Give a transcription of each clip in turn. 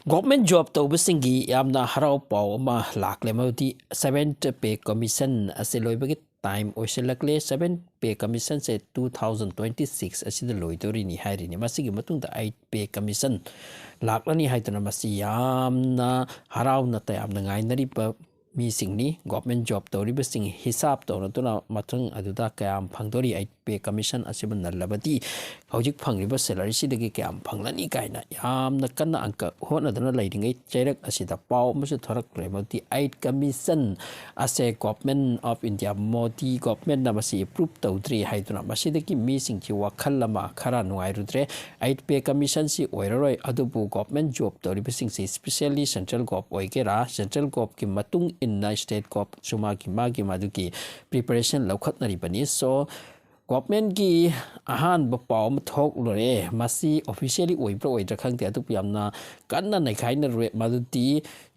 Government job to singi yamna harau pau ma lakle mauti 7th pay commission ase loibagi time oiselakle 7 pay commission se 2026 asida loitori ni hairi ni masigi matungda 8 pay commission laklani haitana masi yamna harau na tayamna ngainari pa mi singni government job to riba sing hisab to na matung aduda kayam phangdori 8 pay commission asiban nalabati hojik phangriba salary sidagi kayam phanglani kaina yamna kanna angka hona dana leidingai chairak asida pau masu thorak remoti 8 commission ase government of India modi government na masi approve tawdri haiduna masidagi mi singchi wakhalama khara nuairudre 8 pay commission si oiroi adubu government job to riba sing especially central gov oigera central gov ki matung in state gov suma ki magi maduki preparation laukhatnari bani so government ki ahan bapau mathok lore masi officially oibro oidra khangte atu yamna kanna nai khaina re maduti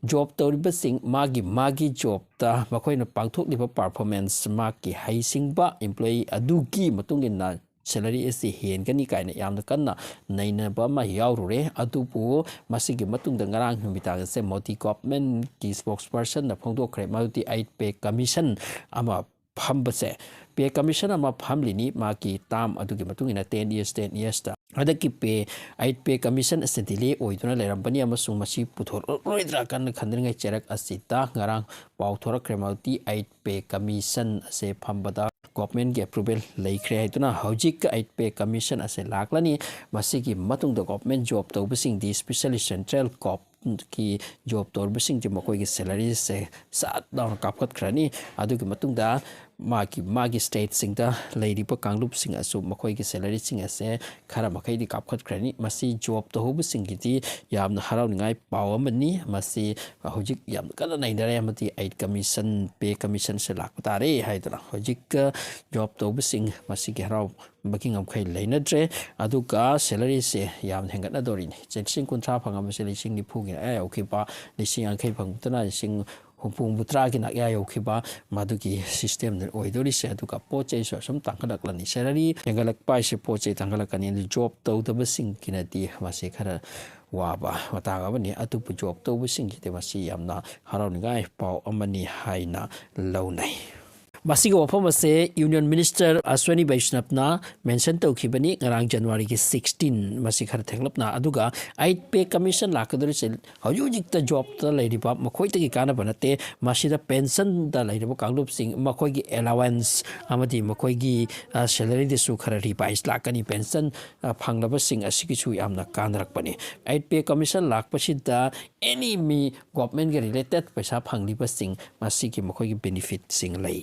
job toriba sing magi job ta makoina pangthok liba performance maki haisingba employee aduki matungina salary is hen gani kaina yamna kanna naina ba ma yaurure adupu masigi matungda ngarang numita se modi government ki spokesperson na phongdokre maduti 8 pay commission ama phambase pay commission ama phamlini maki tam adugi matungina 10 years ta adaki pay 8 pay commission asentile oiduna lerambani amasung masi puthor roidra kan khandringai cherak asita ngarang pauthora kremauti 8 pay commission ase phambada government ge approval leikre haituna hojik 8 pay commission ase laklani masigi matungda government job tawbasing di especially central gov ki job torbasing ji makoi gi salary se sat down kapkat khrani adugi matungda magi state singda lady pa kanglup sing asu makoi gi salary sing ase khara makai di kapkat khrani masi job to hobu sing gi yamna harau ningai paw amani masi hojik yam kala nai dare amati 8 commission pay commission se lakutare haidra hojik job to hobu sing masi gi harau baking am khai leinadre aduga salary se yam hengatna dorin sing kuntra phangam se sing ni phugi ai okay ba sing an khai phangtana sing humpung butra ki nak ya yokiba maduki system ne oidori se aduka poche so som tangkalak lani salary engalak pai se poche tangkalak ani job to the sing kinati mase khara waba wataga bani atupu job to sing ki te masi yamna harau ngai pau amani haina launai Masiga wafam ase Union Minister Aswani Vaishnavna mention tawkhibani ngarang January ki 16 masi khar thenglapna aduga 8 pay commission lakadori se hojik ta job ta leiriba makhoi ta ki kana banate masida pension da leiriba kanglup sing makhoi gi allowance amadi makhoi gi salary de su khara revise lakani pension phanglaba sing asiki chu yamna kanrak pani 8 pay commission lakpasida any mi government ge related paisa phangliba sing masiki makhoi gi benefit sing lei